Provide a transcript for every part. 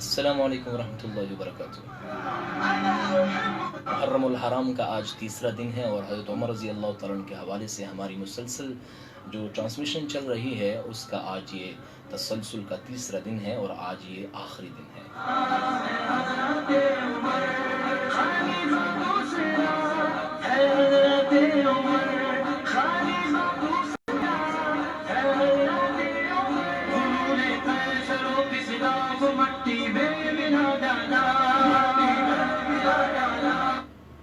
السلام علیکم ورحمۃ اللہ وبرکاتہ۔ محرم الحرام کا آج تیسرا دن ہے اور حضرت عمر رضی اللہ تعالیٰ عنہ کے حوالے سے ہماری مسلسل جو ٹرانسمیشن چل رہی ہے اس کا آج یہ تسلسل کا تیسرا دن ہے اور آج یہ آخری دن ہے۔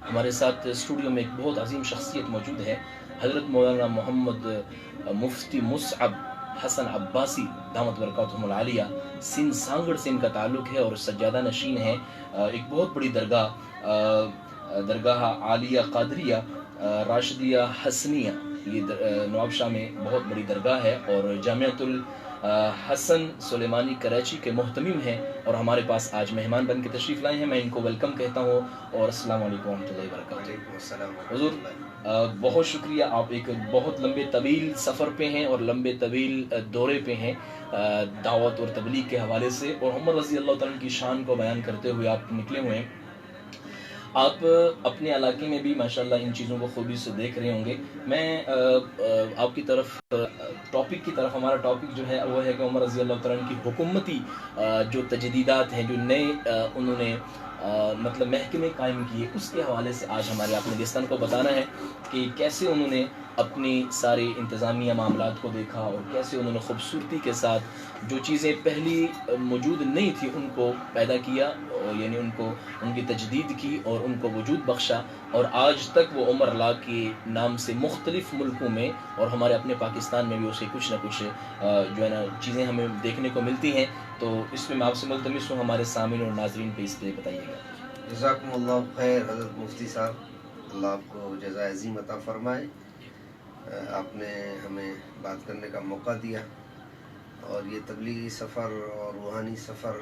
ہمارے ساتھ اسٹوڈیو میں ایک بہت عظیم شخصیت موجود ہے، حضرت مولانا محمد مفتی مصعب حسن عباسی دامت برکاتہم العالیہ۔ سندھ سانگڑ سے ان کا تعلق ہے اور سجادہ نشین ہے۔ ایک بہت بڑی درگاہ عالیہ قادریہ راشدیہ حسنیہ، یہ نوابشاہ میں بہت بڑی درگاہ ہے اور جامعۃ حسن سلیمانی کراچی کے محتمم ہیں اور ہمارے پاس آج مہمان بن کے تشریف لائے ہیں۔ میں ان کو ویلکم کہتا ہوں اور السلام علیکم ورحمۃ اللہ وبرکاتہ۔ حضور بہت شکریہ، آپ ایک بہت لمبے طویل سفر پہ ہیں اور لمبے طویل دورے پہ ہیں دعوت اور تبلیغ کے حوالے سے، اور عمر رضی اللہ تعالیٰ کی شان کو بیان کرتے ہوئے آپ نکلے ہوئے ہیں۔ آپ اپنے علاقے میں بھی ماشاءاللہ ان چیزوں کو خوبی سے دیکھ رہے ہوں گے۔ میں آپ کی طرف ٹاپک کی طرف، ہمارا ٹاپک جو ہے وہ ہے کہ عمر رضی اللہ تعالیٰ کی حکومتی جو تجدیدات ہیں، جو نئے انہوں نے مطلب محکمے قائم کیے، اس کے حوالے سے آج ہمارے اپنے دوستان کو بتانا ہے کہ کیسے انہوں نے اپنی سارے انتظامیہ معاملات کو دیکھا اور کیسے انہوں نے خوبصورتی کے ساتھ جو چیزیں پہلی موجود نہیں تھی ان کو پیدا کیا، اور یعنی ان کی تجدید کی اور ان کو وجود بخشا، اور آج تک وہ عمر لا کے نام سے مختلف ملکوں میں اور ہمارے اپنے پاکستان میں بھی اسے کچھ نہ کچھ جو ہے نا چیزیں ہمیں دیکھنے کو ملتی ہیں۔ تو اس میں آپ سے ملتمس ہوں ہمارے سامعین اور ناظرین پہ اس پہ بتائیے گا۔ جزاکم اللہ خیر حضرت مفتی صاحب، اللہ آپ کو جزائے عظیم عطا فرمائے۔ آپ نے ہمیں بات کرنے کا موقع دیا، اور یہ تبلیغی سفر اور روحانی سفر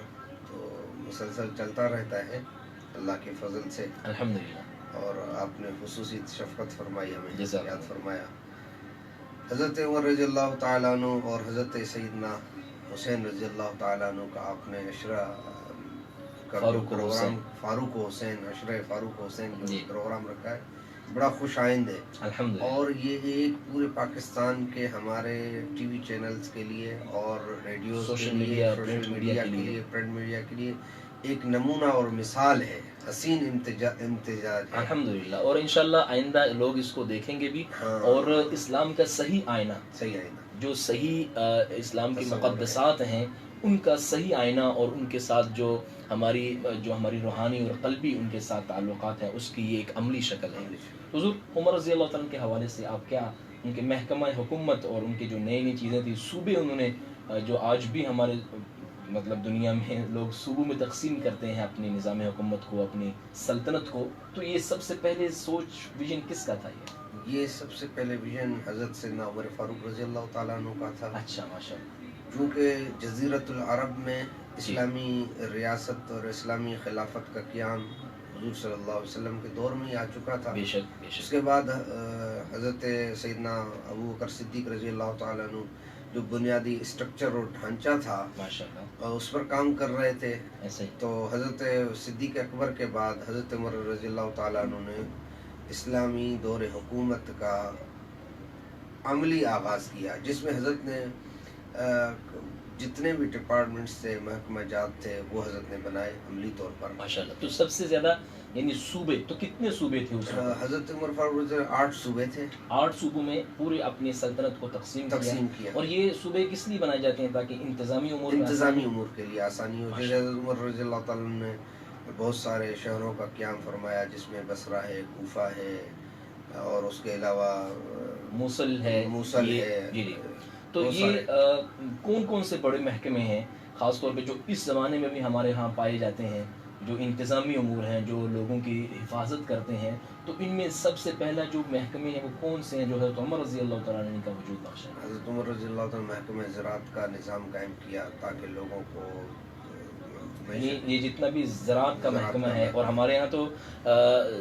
تو مسلسل چلتا رہتا ہے اللہ کے فضل سے الحمدللہ، اور آپ نے خصوصی شفقت فرمائی، ہمیں جزاک اللہ یاد فرمایا۔ حضرت عمر رضی اللہ تعالیٰ عنہ اور حضرت سیدنا حسین رضی اللہ تعالیٰ عنہ کا آپ نے عشرہ کا پروگرام فاروق حسین، عشرہ فاروق حسین کا پروگرام رکھا ہے، بڑا خوش آئند ہے الحمدللہ، اور یہ ایک پورے پاکستان کے ہمارے ٹی وی چینلز کے لیے اور ریڈیوز سوشل کے لیے، میڈیا، سوشل پرنٹ میڈیا کے لیے، پرنٹ میڈیا کے لیے ایک نمونہ اور مثال ہے، حسین امتزاج ہے۔ الحمدللہ، اور انشاءاللہ آئندہ لوگ اس کو دیکھیں گے بھی، اور اسلام کا صحیح آئینہ، جو صحیح اسلام کی مقدسات ہیں ان کا صحیح آئینہ، اور ان کے ساتھ جو ہماری روحانی اور قلبی ان کے ساتھ تعلقات ہیں، اس کی یہ ایک عملی شکل ہے۔ حضور عمر رضی اللہ تعالیٰ کے حوالے سے آپ کیا ان کے محکمہ حکومت اور ان کی جو نئی نئی چیزیں تھیں، صوبے انہوں نے جو آج بھی ہمارے مطلب دنیا میں لوگ صوبوں میں تقسیم کرتے ہیں اپنی نظام حکومت کو، اپنی سلطنت کو، تو یہ سب سے پہلے سوچ ویژن کس کا تھا؟ یہ سب سے پہلے ویژن حضرت سیدنا عمر فاروق رضی اللہ تعالیٰ عنہ کا تھا۔ اچھا، ماشاءاللہ، چونکہ جزیرۃ العرب میں اسلامی ریاست اور اسلامی خلافت کا قیام حضور صلی اللہ علیہ وسلم کے دور میں ہی آ چکا تھا۔ بے شک بے شک۔ اس کے بعد حضرت سیدنا ابو بکر صدیق رضی اللہ تعالیٰ عنہ جو بنیادی اسٹرکچر اور ڈھانچہ تھا اس پر کام کر رہے تھے، تو حضرت صدیق اکبر کے بعد حضرت عمر رضی اللہ تعالیٰ عنہ نے اسلامی دور حکومت کا عملی آغاز کیا، جس میں حضرت نے جتنے بھی ڈپارٹمنٹس تھے، محکمہ جات تھے، وہ حضرت نے بنائے عملی طور پر۔ ماشاءاللہ، تو سب سے زیادہ یعنی صوبے تو کتنے صوبے تھے اس وقت؟ حضرت عمر فاروق 8 صوبے تھے، 8 صوبوں میں پورے اپنی سلطنت کو تقسیم کیا۔ اور یہ صوبے کس لیے بنائے جاتے ہیں؟ تاکہ انتظامی امور کے لیے آسانی ہو جائے۔ حضرت عمر رضی اللہ تعالیٰ نے بہت سارے شہروں کا قیام فرمایا، جس میں بصرہ ہے، کوفہ ہے، اور اس کے علاوہ موصل ہے۔ جی، تو یہ کون کون سے بڑے محکمے ہیں خاص طور پہ جو اس زمانے میں بھی ہمارے ہاں پائے جاتے ہیں، جو انتظامی امور ہیں، جو لوگوں کی حفاظت کرتے ہیں؟ تو ان میں سب سے پہلا جو محکمے ہیں وہ کون سے ہیں جو حضرت عمر رضی اللہ تعالیٰ عنہ کا وجود بخشا؟ حضرت عمر رضی اللہ تعالیٰ محکمہ زراعت کا نظام قائم کیا تاکہ لوگوں کو یہ جتنا بھی زراعت کا محکمہ ہے، اور ہمارے یہاں تو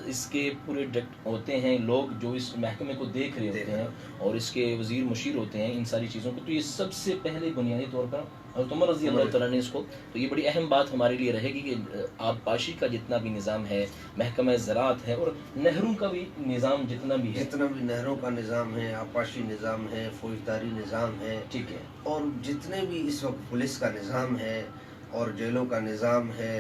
اس کے پورے ہوتے ہیں لوگ جو اس محکمے کو دیکھ رہے ہوتے ہیں، اور اس کے وزیر مشیر ہوتے ہیں ان ساری چیزوں کو، تو یہ سب سے پہلے بنیادی طور پر حضرت عمر رضی اللہ تعالیٰ نے اس کو، تو یہ بڑی اہم بات ہمارے لیے رہے گی کہ آبپاشی کا جتنا بھی نظام ہے، محکمہ زراعت ہے، اور نہروں کا بھی نظام جتنا بھی نہروں کا نظام ہے، آبپاشی نظام ہے، فوجداری نظام ہے، ٹھیک ہے، اور جتنے بھی اس وقت پولیس کا نظام ہے اور جیلوں کا نظام ہے،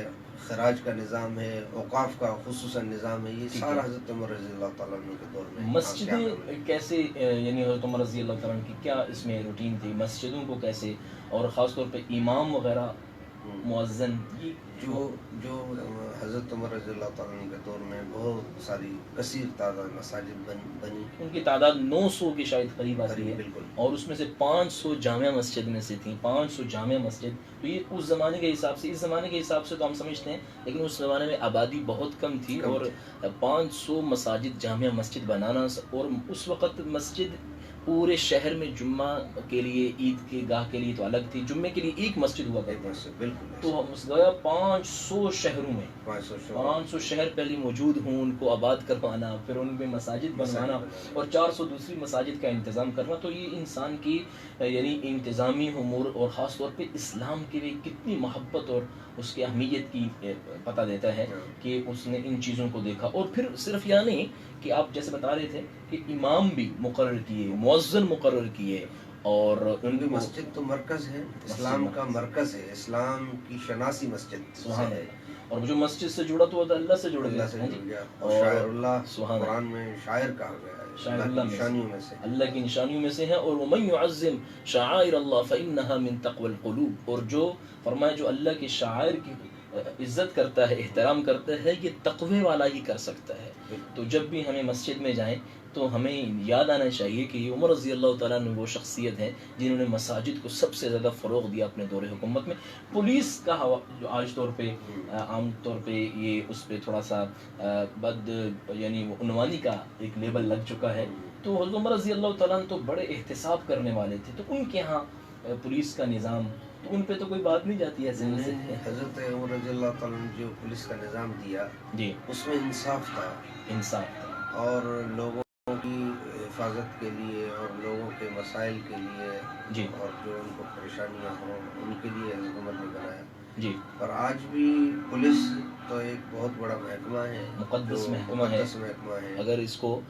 خراج کا نظام ہے، اوقاف کا خصوصاً نظام ہے، یہ سارا حضرت عمر رضی اللہ تعالیٰ عنہ کے دور میں. مسجدیں کیسے، یعنی حضرت عمر رضی اللہ تعالیٰ عنہ کی کیا اس میں روٹین تھی، مسجدوں کو کیسے، اور خاص طور پہ امام وغیرہ، مؤذن، جو حضرت عمر رضی اللہ تعالیٰ عنہ کے دور میں بہت ساری کثیر تعداد مساجد بنی، ان کی تعداد 900 کے شاید قریب آتی ہے، بالکل، اور اس میں سے 500 جامع مسجد میں سے تھیں، 500 جامع مسجد. تو یہ اس زمانے کے حساب سے، اس زمانے کے حساب سے تو ہم سمجھتے ہیں، لیکن اس زمانے میں آبادی بہت کم تھی، اور 500 مساجد جامع مسجد بنانا، اور اس وقت مسجد پورے شہر میں جمعہ کے لیے، عید کے گاہ کے لیے تو الگ تھی، جمعے کے لیے ایک مسجد ہوا کرتی تھی. بالکل. تو گویا 500 شہروں میں 500 شہر پہلے موجود ہوں، ان کو آباد کروانا، پھر ان میں مساجد بنوانا، اور 400 دوسری مساجد کا انتظام کرنا. تو یہ انسان کی یعنی انتظامی امور، اور خاص طور پہ اسلام کے لیے کتنی محبت اور اس کی اہمیت کی پتہ دیتا ہے کہ اس نے ان چیزوں کو دیکھا. اور پھر صرف یہ نہیں کہ آپ جیسے بتا رہے تھے کہ امام بھی مقرر کیے، مؤذن مقرر کیے، اور ان کی مسجد تو مرکز ہے، اسلام کا مرکز ہے، اسلام کی شناسی مسجد. سبحان ہے. اور جو مسجد سے جڑا تو اللہ سے جڑ گیا، اور شاعر اللہ قرآن میں شاعر کہا گیا ہے، شاعر اللہ کی نشانیوں میں سے ہے. اور وَمَن يُعَظِّمْ شَعَائِرَ اللَّهِ فَإِنَّهَا مِن تَقْوَى الْقُلُوبِ، اور جو فرمایا جو اللہ کے شاعر کی عزت کرتا ہے، احترام کرتا ہے، یہ تقوی والا ہی کر سکتا ہے. تو جب بھی ہمیں مسجد میں جائیں تو ہمیں یاد آنا چاہیے کہ یہ عمر رضی اللہ تعالیٰ عنہ وہ شخصیت ہے جنہوں نے مساجد کو سب سے زیادہ فروغ دیا اپنے دور حکومت میں. پولیس کا جو آج طور پہ عام طور پہ یہ اس پہ تھوڑا سا بد یعنی عنوانی کا ایک لیبل لگ چکا ہے، تو حضرت عمر رضی اللہ تعالیٰ عنہ تو بڑے احتساب کرنے والے تھے. تو ان کے ہاں پولیس کا نظام، تو ان پہ تو کوئی بات نہیں جاتی ہے ذہن سے. حضرت عمر رضی اللہ تعالیٰ نے جو پولیس کا نظام دیا جی، اس میں انصاف تھا، اور لوگوں کی حفاظت کے لیے اور لوگوں کے مسائل کے لیے، جی، اور جو ان کو پریشانیاں ہوں ان کے لیے حضرت عمر نے بنایا. جی، پر آج بھی پولیس تو ایک بہت بڑا محکمہ ہے، مقدس محکمہ ہے. اگر اس کو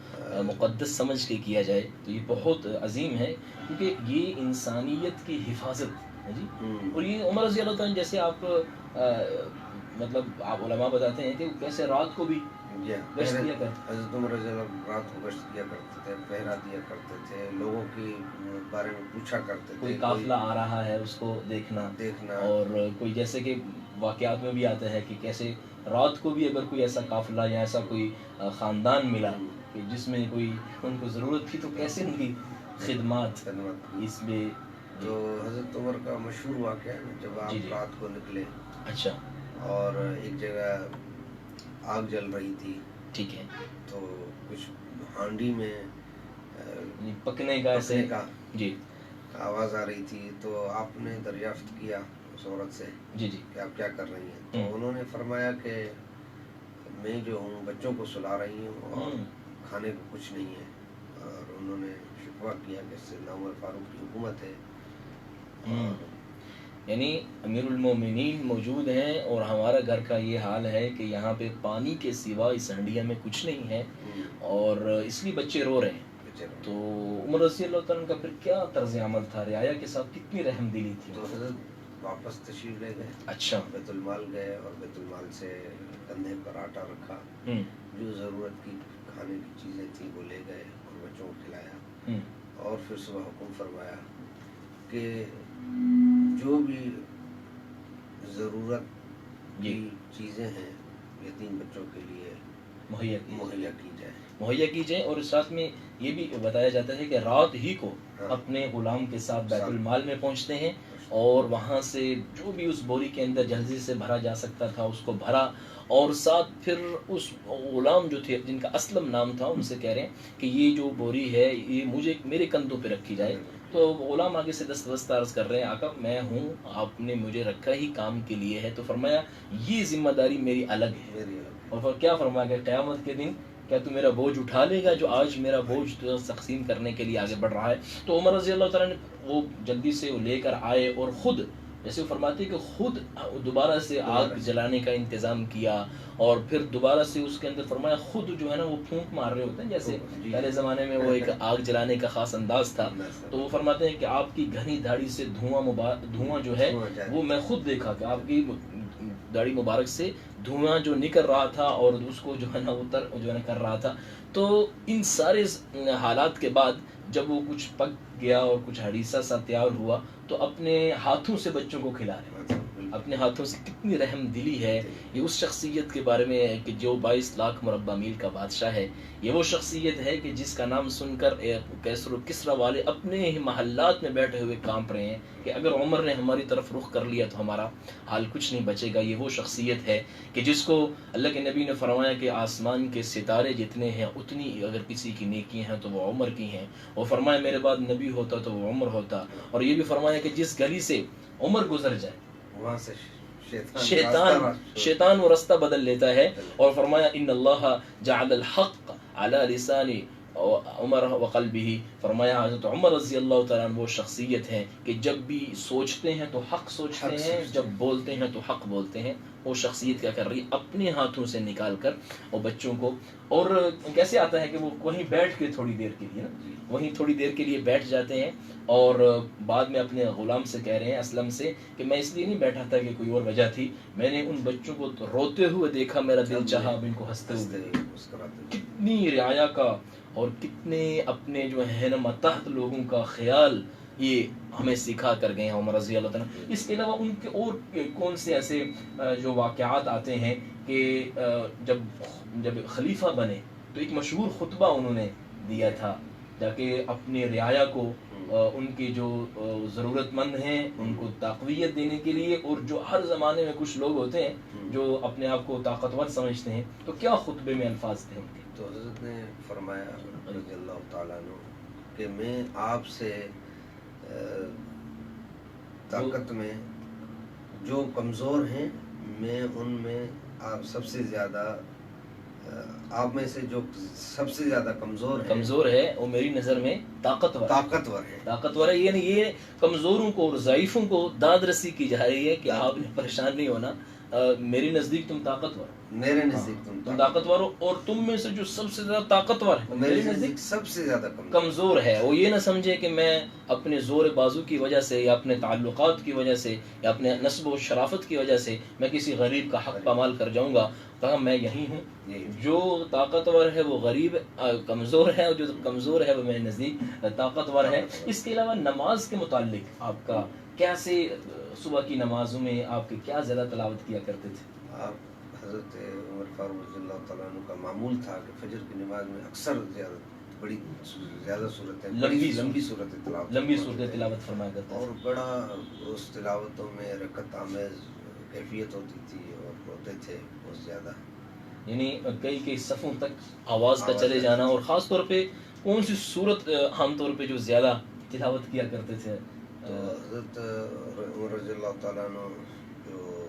مقدس سمجھ کے کیا جائے تو یہ بہت عظیم ہے، کیونکہ یہ انسانیت کی حفاظت ہے. جی، اور یہ عمر رضی اللہ تعالیٰ جیسے آپ مطلب آپ علماء بتاتے ہیں کہ کیسے رات کو بھی گشت کیا کرتے. حضرت عمر رضی اللہ رات کو گشت کیا کرتے تھے، پہرا دیا کرتے تھے، لوگوں کے بارے میں پوچھا کرتے تھے، کوئی قافلہ آ رہا ہے اس کو دیکھنا، اور کوئی جیسے کہ واقعات میں بھی آتا ہے کہ کیسے رات کو بھی اگر کوئی ایسا قافلہ یا ایسا کوئی خاندان ملا کہ جس میں کوئی ان کو ضرورت تھی، تو کیسے ان کی خدمات اس میں. تو حضرت عمر کا مشہور واقعہ ہے جب آپ رات کو نکلے، اچھا، اور ایک جگہ آگ جل رہی تھی، ٹھیک ہے، تو کچھ ہانڈی میں پکنے کا ایسے جی آواز آ رہی تھی، تو آپ نے دریافت کیا اس عورت سے جی جی کہ آپ کیا کر رہی ہیں. تو انہوں نے فرمایا کہ میں جو ہوں بچوں کو سلا رہی ہوں اور کھانے کو کچھ نہیں ہے. اور انہوں نے شکوہ کیا کہ سیدنا عمر فاروق کی حکومت ہے، یعنی امیر المومنین موجود ہیں اور ہمارا گھر کا یہ حال ہے کہ یہاں پہ پانی کے سوا اس ہنڈیا میں کچھ نہیں ہے، اور اس لیے بچے رو رہے ہیں. تو عمر رضی اللہ تعالیٰ کا پھر کیا طرز عمل تھا، رعایا کے ساتھ کتنی رحم دلی تھی. تو حضرت واپس تشریف لے گئے. اچھا. بیت المال گئے اور بیت المال سے کندھے پر آٹا رکھا، جو ضرورت کی کھانے کی چیزیں تھیں وہ لے گئے اور بچوں کو کھلایا. اور پھر صبح حکم فرمایا کہ جو بھی ضرورت کی چیزیں ہیں یتیم بچوں کے لیے مہیا کی جائے. اور ساتھ میں یہ بھی بتایا جاتا ہے کہ رات ہی کو اپنے غلام کے ساتھ بیت المال میں پہنچتے ہیں، اور وہاں سے جو بھی اس بوری کے اندر جلدی سے بھرا جا سکتا تھا اس کو بھرا، اور ساتھ پھر اس غلام جو تھے جن کا اسلم نام تھا ان سے کہہ رہے ہیں کہ یہ جو بوری ہے یہ مجھے میرے کندھوں پہ رکھی جائے. تو غلام آگے سے دست عرض کر رہے ہیں آقا میں ہوں، آپ نے مجھے رکھا ہی کام کے لیے ہے. تو فرمایا یہ ذمہ داری میری الگ ہے. اور پھر کیا فرمایا کہ قیامت کے دن کیا تو میرا بوجھ اٹھا لے گا جو آج میرا بوجھ تقسیم کرنے کے لیے آگے بڑھ رہا ہے. تو عمر رضی اللہ تعالیٰ نے وہ جلدی سے لے کر آئے اور خود جیسے وہ فرماتے ہیں کہ خود دوبارہ سے آگ جلانے کا انتظام کیا اور پھر دوبارہ سے اس کے اندر فرمایا خود جو ہے نا وہ پھونک مار رہے ہوتے ہیں، جیسے پہلے زمانے میں وہ ایک آگ جلانے کا خاص انداز تھا. تو وہ فرماتے ہیں کہ آپ کی گھنی داڑھی سے دھواں جو ہے وہ میں خود دیکھا کہ آپ کی داڑھی مبارک سے دھواں جو نکل رہا تھا اور اس کو جو ہے نا جو ہے نا کر رہا تھا. تو ان سارے حالات کے بعد جب وہ کچھ پک گیا اور کچھ ہریسہ سا تیار ہوا تو اپنے ہاتھوں سے بچوں کو کھلا رہے ہیں. اپنے ہاتھوں سے کتنی رحم دلی ہے. یہ اس شخصیت کے بارے میں ہے کہ جو 22 لاکھ مربع میل کا بادشاہ ہے. یہ وہ شخصیت ہے کہ جس کا نام سن کر کیسر و کسرا والے اپنے ہی محلات میں بیٹھے ہوئے کانپ رہے ہیں کہ اگر عمر نے ہماری طرف رخ کر لیا تو ہمارا حال کچھ نہیں بچے گا. یہ وہ شخصیت ہے کہ جس کو اللہ کے نبی نے فرمایا کہ آسمان کے ستارے جتنے ہیں اتنی اگر کسی کی نیکیاں ہیں تو وہ عمر کی ہیں. وہ فرمایا میرے بعد نبی ہوتا تو وہ عمر ہوتا. اور یہ بھی فرمایا کہ جس گلی سے عمر گزر جائے وہاں سے شیطان وہ رستہ بدل لیتا ہے. اور فرمایا ان اللہ جعل الحق علی لسان عمر وقلبہ. فرمایا حضرت عمر رضی اللہ تعالیٰ عنہ وہ شخصیت ہے کہ جب بھی سوچتے ہیں تو حق سوچتے ہیں، جب بولتے ہیں تو حق بولتے ہیں. وہ شخصیت کیا کر رہی ہے اپنے ہاتھوں سے نکال کر وہ بچوں کو. اور کیسے آتا ہے کہ وہ وہیں بیٹھ کے تھوڑی دیر کے لیے وہیں تھوڑی دیر کے لیے بیٹھ جاتے ہیں اور بعد میں اپنے غلام سے کہہ رہے ہیں اسلم سے کہ میں اس لیے نہیں بیٹھا تھا کہ کوئی اور وجہ تھی، میں نے ان بچوں کو روتے ہوئے دیکھا، میرا دل چاہا اب ان کو ہنستے ہوئے. کتنی رعایا کا اور کتنے اپنے جو ہے نا متحد لوگوں کا خیال یہ ہمیں سکھا کر گئے ہیں عمر رضی اللہ تعالیٰ. اس کے علاوہ ان کے اور کون سے ایسے جو واقعات آتے ہیں کہ جب خلیفہ بنے تو ایک مشہور خطبہ انہوں نے دیا تھا تاکہ اپنی رعایا کو ان کے جو ضرورت مند ہیں ان کو تقویت دینے کے لیے. اور جو ہر زمانے میں کچھ لوگ ہوتے ہیں جو اپنے آپ کو طاقتور سمجھتے ہیں، تو کیا خطبے میں الفاظ تھے ان کے؟ تو حضرت نے فرمایا رضی اللہ تعالیٰ عنہ کہ میں آپ سے طاقت میں جو کمزور ہیں میں ان میں آپ سب سے زیادہ آپ میں سے جو سب سے زیادہ کمزور ہے وہ میری نظر میں طاقتور ہے. یعنی یہ کمزوروں کو اور ضعیفوں کو داد رسی کی جا رہی ہے کہ آپ نے پریشان نہیں ہونا، میری نزدیک تم طاقتور، میرے نزدیک تم طاقتور ہو، اور تم میں سے جو سب سے زیادہ طاقتور ہے میرے نزدیک سب سے زیادہ کمزور ہے. وہ یہ نہ سمجھے کہ میں اپنے زور بازو کی وجہ سے یا اپنے تعلقات کی وجہ سے یا اپنے نسب و شرافت کی وجہ سے میں کسی غریب کا حق پامال کر جاؤں گا. کہا میں یہی ہوں، جو طاقتور ہے وہ غریب کمزور ہے، اور جو کمزور ہے وہ میرے نزدیک طاقتور ہے. اس کے علاوہ نماز کے متعلق آپ کا کیسے صبح کی نمازوں میں آپ کے کیا زیادہ تلاوت کیا کرتے تھے؟ آپ حضرت عمر فاروق رضی اللہ تعالیٰ عنہ کا معمول تھا کہ فجر کی نماز میں اکثر زیادہ صورتیں لمبی صورتیں تلاوت فرمایا کرتے اور بڑا اس تلاوتوں میں رکعت آمیز کیفیت ہوتی تھی اور روتے تھے بہت زیادہ. یعنی کئی صفوں تک آواز کا چلے جانا. اور خاص طور پہ کون سی صورت عام طور پہ جو زیادہ تلاوت کیا کرتے تھے؟ تو حضرت عمر رضی اللہ تعالیٰ عنہ جو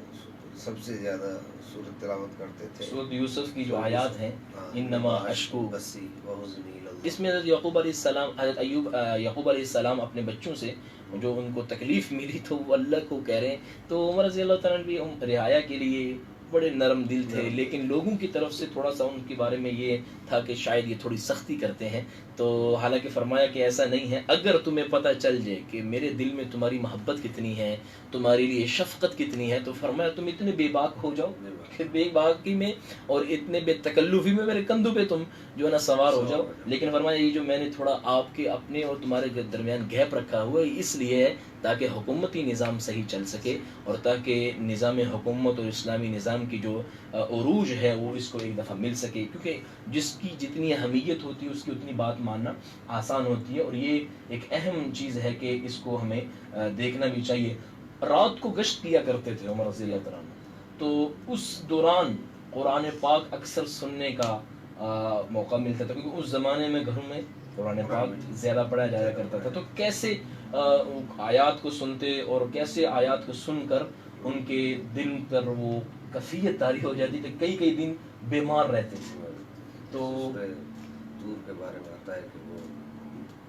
سب سے زیادہ صورت تلاوت کرتے تھے سورۃ یوسف کی جو آیات ہیں انما اشکو بسی وحزنی، اس میں حضرت یعقوب علیہ السلام اپنے بچوں سے جو ان کو تکلیف ملی تو وہ اللہ کو کہہ رہے ہیں. تو عمر رضی اللہ تعالیٰ بھی رعایا کے لیے بڑے نرم دل تھے، لیکن لوگوں کی طرف سے تھوڑا سا ان کے بارے میں یہ تھا کہ شاید یہ تھوڑی سختی کرتے ہیں. تو حالانکہ فرمایا کہ ایسا نہیں ہے، اگر تمہیں پتہ چل جائے کہ میرے دل میں تمہاری محبت کتنی ہے، تمہارے لیے شفقت کتنی ہے، تو فرمایا تم اتنے بے باک ہو جاؤ کہ بے باکی میں اور اتنے بے تکلفی میں میرے کندھوں پہ تم جو ہے نا سوار ہو جاؤ. لیکن فرمایا یہ جو میں نے تھوڑا آپ کے اپنے اور تمہارے درمیان گیپ رکھا ہوا ہے اس لیے ہے تاکہ حکومتی نظام صحیح چل سکے اور تاکہ نظام حکومت اور اسلامی نظام کی جو عروج ہے وہ اس کو ایک دفعہ مل سکے. کیونکہ جس کی جتنی اہمیت ہوتی ہے اس کی اتنی بات ماننا آسان ہوتی ہے، اور یہ ایک اہم چیز ہے کہ اس کو ہمیں دیکھنا بھی چاہیے. رات کو گشت کیا کرتے تھے عمر رضی اللہ تعالیٰ عنہ، تو اس دوران قرآن پاک اکثر سننے کا موقع ملتا تھا کیونکہ اس زمانے میں گھروں میں قرآن پاک زیادہ پڑھا جایا کرتا تھا. تو کیسے آیات کو سنتے اور کیسے آیات کو سن کر ان کے دل پر وہ کفیت طاری ہو جاتی تھی، کئی دن بیمار رہتے تھے. تو دور کے بارے میں آتا ہے کہ وہ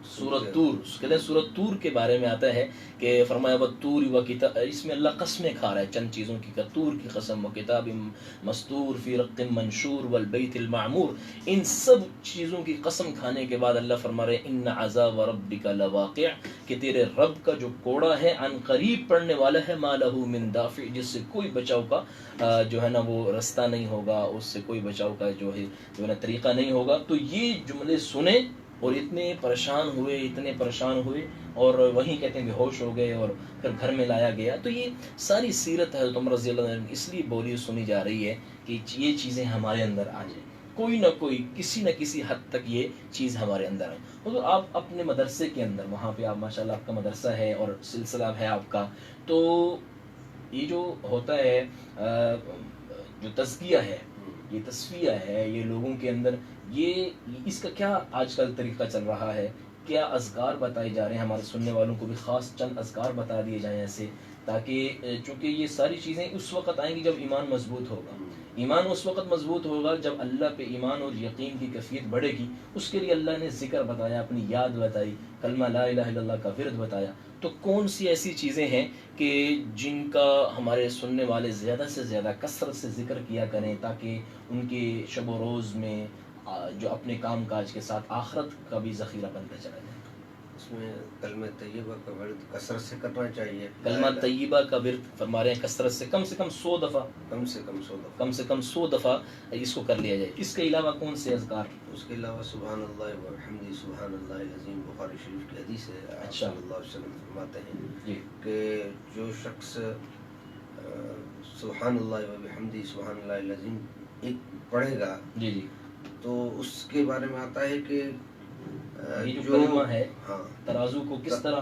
سورۃ طور، کہتے ہیں سورۃ طور کے بارے میں آتا ہے کہ فرمایا والطور و کتاب، اس میں اللہ قسمیں کھا رہا ہے چند چیزوں کی، طور کی قسم، و کتاب مستور فی رق منشور والبیت المعمور، ان سب چیزوں کی قسم کھانے کے بعد اللہ فرما رہے ان عذاب ربک لواقع، کہ تیرے رب کا جو کوڑا ہے عن قریب پڑنے والا ہے، ما لہ من دافع، جس سے کوئی بچاؤ کا جو ہے نا وہ رستہ نہیں ہوگا، اس سے کوئی بچاؤ کا جو ہے طریقہ نہیں ہوگا۔ تو یہ جملے سنے اور اتنے پریشان ہوئے اور وہیں کہتے ہیں بے ہوش ہو گئے اور پھر گھر میں لایا گیا۔ تو یہ ساری سیرت حضرت عمر رضی اللہ عنہ اس لیے بولی سنی جا رہی ہے کہ یہ چیزیں ہمارے اندر آ جائیں، کوئی نہ کوئی کسی نہ کسی حد تک یہ چیز ہمارے اندر ہے۔ تو آپ اپنے مدرسے کے اندر، وہاں پہ آپ ماشاءاللہ آپ کا مدرسہ ہے اور سلسلہ ہے آپ کا، تو یہ جو ہوتا ہے جو تزکیہ ہے، یہ تصفیہ ہے، یہ لوگوں کے اندر یہ اس کا کیا آج کل طریقہ چل رہا ہے؟ کیا اذکار بتائے جا رہے ہیں؟ ہمارے سننے والوں کو بھی خاص چند اذکار بتا دیے جائیں ایسے، تاکہ چونکہ یہ ساری چیزیں اس وقت آئیں گی جب ایمان مضبوط ہوگا۔ ایمان اس وقت مضبوط ہوگا جب اللہ پہ ایمان اور یقین کی کیفیت بڑھے گی۔ اس کے لیے اللہ نے ذکر بتایا، اپنی یاد بتائی، کلمہ لا الہ الا اللہ کا ورد بتایا۔ تو کون سی ایسی چیزیں ہیں کہ جن کا ہمارے سننے والے زیادہ سے زیادہ کثرت سے ذکر کیا کریں، تاکہ ان کے شب و روز میں جو اپنے کام کاج کے ساتھ آخرت کا بھی ذخیرہ بنتا چلا جائے؟ اس میں کلمہ طیبہ کا ورد کثرت سے کرنا چاہیے۔ کلمہ طیبہ کا ورد فرما رہے ہیں کثرت سے، کم 100 دفعہ، کم سے کم 100 دفعہ، کم سے کم 100 دفعہ اس کو کر لیا جائے۔ اس کے علاوہ کون سے اذکار؟ اس کے علاوہ سبحان اللہ و بحمدہ سبحان اللہ العظیم، بخاری شریف کی حدیث ہے، آپ صلی اللہ علیہ وسلم فرماتے ہیں کہ جو شخص سبحان اللہ و بحمدہ سبحان اللہ العظیم ایک پڑھے گا، تو اس کے بارے میں آتا ہے کہ یہ جو کلمہ ہے ہاں ترازو کو کس طرح،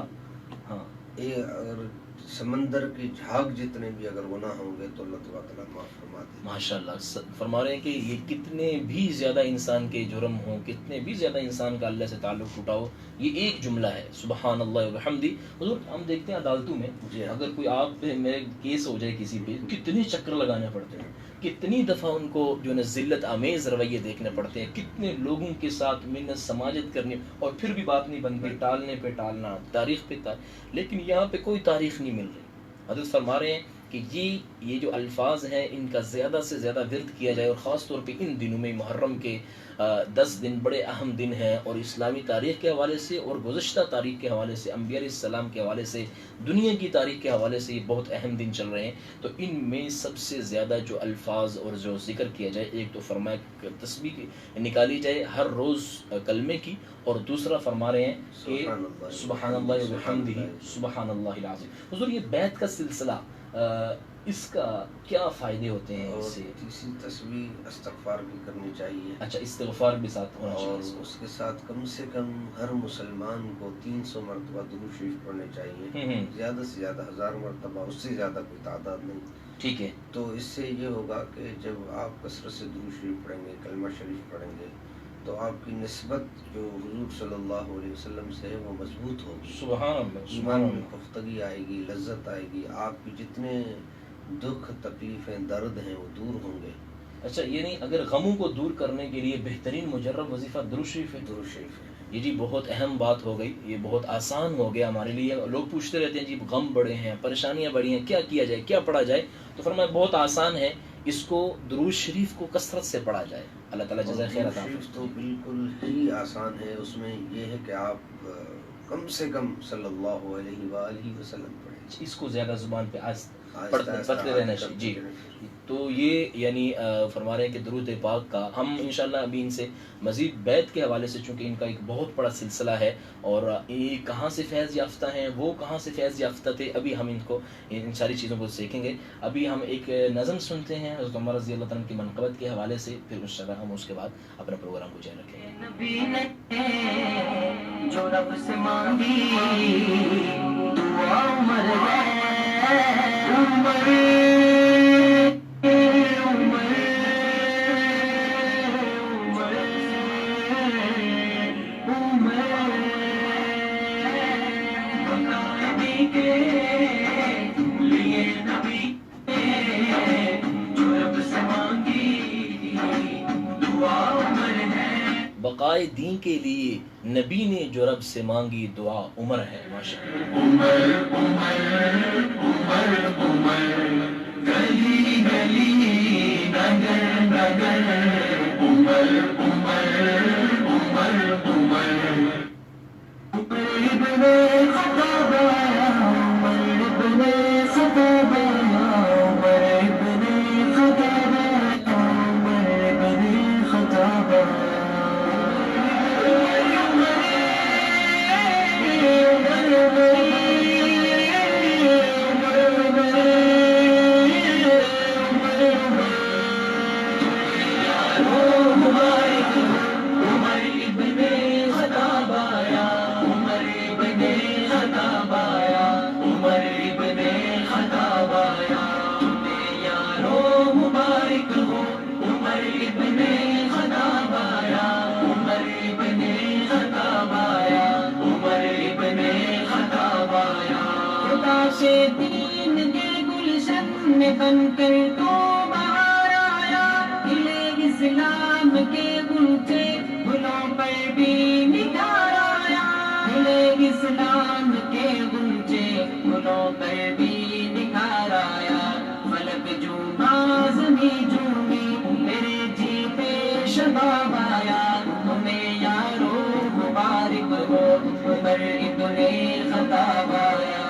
اگر سمندر کی جھاگ جتنے بھی اگر گناہ ہوں گے تو اللہ تعالیٰ معاف فرما دے۔ ماشاءاللہ فرما رہے ہیں کہ یہ کتنے بھی زیادہ انسان کے جرم ہوں، کتنے بھی زیادہ انسان کا اللہ سے تعلق ٹوٹا ہو، یہ ایک جملہ ہے سبحان اللہ وبحمدہ۔ حضور ہم دیکھتے ہیں عدالتوں میں اگر کوئی آپ پہ میرے کیس ہو جائے کسی پہ، کتنے چکر لگانے پڑتے ہیں، کتنی دفعہ ان کو جو ہے ذلت آمیز رویے دیکھنے پڑتے ہیں، کتنے لوگوں کے ساتھ منت سماجت کرنی، اور پھر بھی بات نہیں بنتی، ٹالنے پہ ٹالنا، تاریخ پہ لیکن یہاں پہ کوئی تاریخ نہیں مل رہی۔ حضرت فرما رہے ہیں کہ یہ جو الفاظ ہیں ان کا زیادہ سے زیادہ ورد کیا جائے، اور خاص طور پہ ان دنوں میں محرم کے 10 دن بڑے اہم دن ہیں، اور اسلامی تاریخ کے حوالے سے اور گزشتہ تاریخ کے حوالے سے، انبیاء علیہ السلام کے حوالے سے، دنیا کی تاریخ کے حوالے سے یہ بہت اہم دن چل رہے ہیں۔ تو ان میں سب سے زیادہ جو الفاظ اور جو ذکر کیا جائے، ایک تو فرمایا کہ تسبیح نکالی جائے ہر روز کلمے کی، اور دوسرا فرما رہے ہیں کہ سبحان اللہ وبحمدہ سبحان اللہ العظیم۔ حضور یہ بیعت کا سلسلہ، اس کا کیا فائدے ہوتے ہیں؟ اس سے تیسری تسبیح استغفار بھی کرنی چاہیے۔ اچھا، استغفار بھی ساتھ ہونا چاہیے، اور اس کے ساتھ کم سے کم ہر مسلمان کو 300 مرتبہ درود شریف پڑھنے چاہیے، زیادہ سے زیادہ 1000 مرتبہ، اس سے زیادہ کوئی تعداد نہیں۔ ٹھیک ہے۔ تو اس سے یہ ہوگا کہ جب آپ کثرت سے درود شریف پڑھیں گے، کلمہ شریف پڑھیں گے، تو آپ کی نسبت جو حضور صلی اللہ علیہ وسلم سے ہے وہ مضبوط ہوگی۔ سبحان اللہ، ایمان میں پختگی آئے گی، لذت آئے گی، آپ کی جتنے دکھ تکلیفیں درد ہیں وہ دور ہوں گے۔ اچھا، یعنی اگر غموں کو دور کرنے کے لیے بہترین مجرب وظیفہ درود شریف ہے؟ درود شریف ہے۔ یہ جی بہت اہم بات ہو گئی، یہ بہت آسان ہو گیا ہمارے لیے۔ لوگ پوچھتے رہتے ہیں جی غم بڑے ہیں، پریشانیاں بڑی ہیں، کیا کیا جائے، کیا پڑھا جائے؟ تو فرمایا بہت آسان ہے، اس کو درود شریف کو کثرت سے پڑھا جائے۔ اللہ تعالیٰ جزائے خیر عطا فرمائے۔ تو بالکل ہی آسان ہے، اس میں یہ ہے کہ آپ کم سے کم صلی اللہ علیہ وآلہ وسلم پڑھیں، اس کو زیادہ زبان پہ پڑھتے رہنا چاہیے۔ جی، تو یہ یعنی فرما رہے ہیں کہ درود پاک کا ہم انشاءاللہ ابھی ان سے مزید بیعت کے حوالے سے، چونکہ ان کا ایک بہت بڑا سلسلہ ہے، اور یہ کہاں سے فیض یافتہ ہیں، وہ کہاں سے فیض یافتہ تھے، ابھی ہم ان کو ان ساری چیزوں کو سیکھیں گے۔ ابھی ہم ایک نظم سنتے ہیں حضرت عمر رضی اللہ عنہ کی منقبت کے حوالے سے، پھر انشاءاللہ ہم اس کے بعد اپنے پروگرام کو جاری رکھیں گے۔ نبی نے جو رب سے مانگی دعا عمر ہے، عمر اعلائے دین کے لیے نبی نے جو رب سے مانگی دعا عمر ہے. ماشاءاللہ. عمر عمر عمر عمر گلی گلی نگر نگر عمر عمر عمر عمر ابن خطاب آیا عمر ابن خطاب آیا عمر ابن خطاب آیا عمر ابن خطاب سے دین کے گلشن میں بن کر تو باہر آیا کھلے اسلام کے گلچے گلوں پر بھی نکھار آیا کھلے اسلام کے گلچے گلوں پر بھی نکھار آیا فلک جھوما زمین جھومی میرے جی پہ شباب آیا تمہیں یارو مبارک ہو عمر ابن خطاب آیا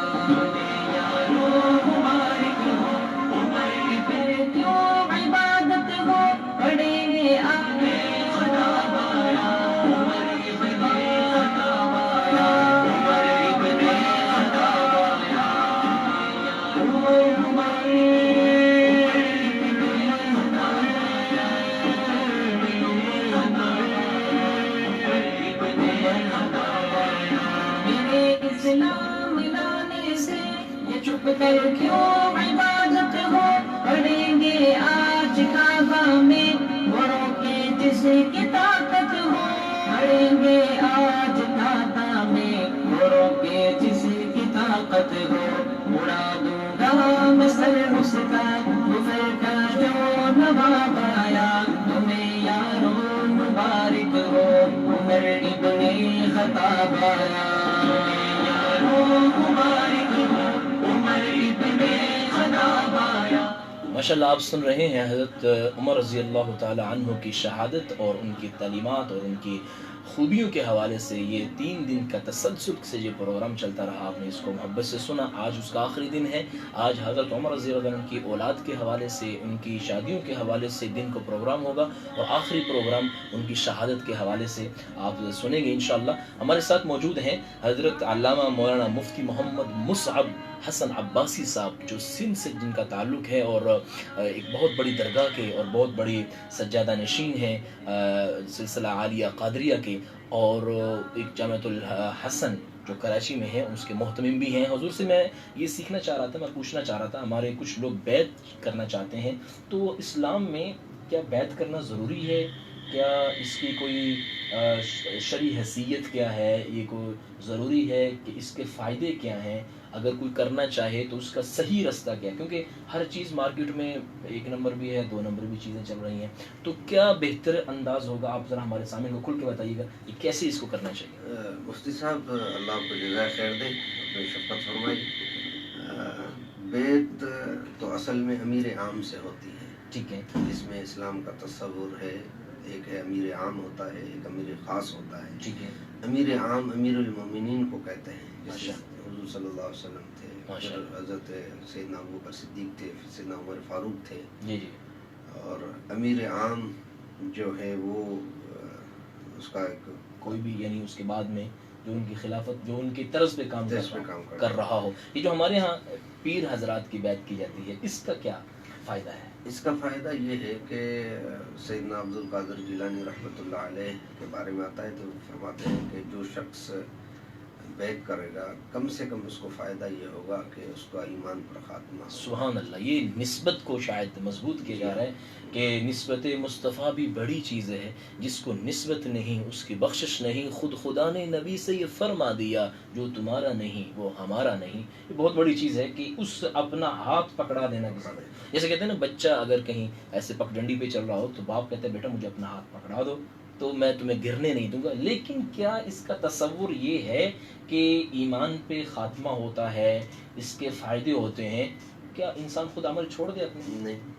کر کیوں عبادت ہو پڑھیں گے آج کعبہ میں گھوڑوں کے جس کی طاقت ہو پڑھیں گے آج کعبہ میں گھوڑوں کے جس کی طاقت ہو اڑا دوں گا میں سر اس کا گفر کا جو نواب آیا تمہیں یارو مبارک ہو عمر ابن خطاب آیا یارو مبارک ہو ماشاءاللہ. آپ سن رہے ہیں حضرت عمر رضی اللہ تعالی عنہ کی شہادت اور ان کی تعلیمات اور ان کی خوبیوں کے حوالے سے. یہ 3 دن کا تسلسل سے یہ پروگرام چلتا رہا. آپ نے اس کو محبت سے سنا. آج اس کا آخری دن ہے. آج حضرت عمر رضی اللہ عنہ کی اولاد کے حوالے سے ان کی شادیوں کے حوالے سے دن کو پروگرام ہوگا اور آخری پروگرام ان کی شہادت کے حوالے سے آپ سنیں گے انشاءاللہ. ہمارے ساتھ موجود ہیں حضرت علامہ مولانا مفتی محمد مصعب حسن عباسی صاحب جو سندھ سے جن کا تعلق ہے اور ایک بہت بڑی درگاہ کے اور بہت بڑی سجادہ نشین ہیں سلسلہ عالیہ قادریہ کے اور ایک جامعۃ الحسن جو کراچی میں ہے اس کے محتمم بھی ہیں. حضور سے میں یہ سیکھنا چاہ رہا تھا, میں پوچھنا چاہ رہا تھا, ہمارے کچھ لوگ بیعت کرنا چاہتے ہیں تو اسلام میں کیا بیعت کرنا ضروری ہے؟ کیا اس کی کوئی شرعی حیثیت کیا ہے؟ یہ کوئی ضروری ہے کہ اس کے فائدے کیا ہیں؟ اگر کوئی کرنا چاہے تو اس کا صحیح رستہ کیا ہے؟ کیونکہ ہر چیز مارکیٹ میں 1 نمبر بھی ہے, 2 نمبر بھی چیزیں چل رہی ہیں. تو کیا بہتر انداز ہوگا؟ آپ ذرا ہمارے سامنے کو کھل کے بتائیے گا کہ کیسے اس کو کرنا چاہیے. مفتی صاحب اللہ آپ کو جزائے خیر دے, اپنی شفقت فرمائی. بیعت تو اصل میں امیر عام سے ہوتی ہے. ٹھیک ہے. اس میں اسلام کا تصور ہے. ایک ہے امیر عام ہوتا ہے, ایک امیر خاص ہوتا ہے. ٹھیک ہے. امیر عام امیر المومنین کو کہتے ہیں. ماشاء حضور صلی اللہ علیہ وسلم تھے, پھر حضرت سیدنا ابوبکر صدیق تھے, پھر سیدنا عمر فاروق تھے. جی جی. اور امیر عام جو ہے وہ اس کا ایک کوئی بھی یعنی اس کے بعد میں جو ان کی خلافت جو ان کی طرز پہ کام کر رہا ہو. یہ جو ہمارے ہاں پیر حضرات کی بیعت کی جاتی ہے اس کا کیا فائدہ ہے؟ اس کا فائدہ یہ ہے کہ سیدنا عبد القادر جیلانی رحمۃ اللہ علیہ کے بارے میں آتا ہے تو فرماتے ہیں کہ جو شخص بیعت کرے گا کم سے کم اس کو فائدہ یہ ہوگا کہ اس کا ایمان پر خاتمہ. سبحان اللہ. یہ نسبت کو شاید مضبوط کیا جا رہا ہے کہ نسبت مصطفیٰ بھی بڑی چیز ہے. جس کو نسبت نہیں اس کی بخشش نہیں. خود خدا نے نبی سے یہ فرما دیا جو تمہارا نہیں وہ ہمارا نہیں. یہ بہت بڑی چیز ہے کہ اس اپنا ہاتھ پکڑا دینا کسی کو. جیسے کہتے ہیں نا بچہ اگر کہیں ایسے پگڈنڈی پہ چل رہا ہو تو باپ کہتے ہیں بیٹا مجھے اپنا ہاتھ پکڑا دو, تو میں تمہیں گرنے نہیں دوں گا. لیکن کیا اس کا تصور یہ ہے کہ ایمان پہ خاتمہ ہوتا ہے، اس کے فائدے ہوتے ہیں، کیا انسان خود عمل چھوڑ دے اپنے؟ نہیں،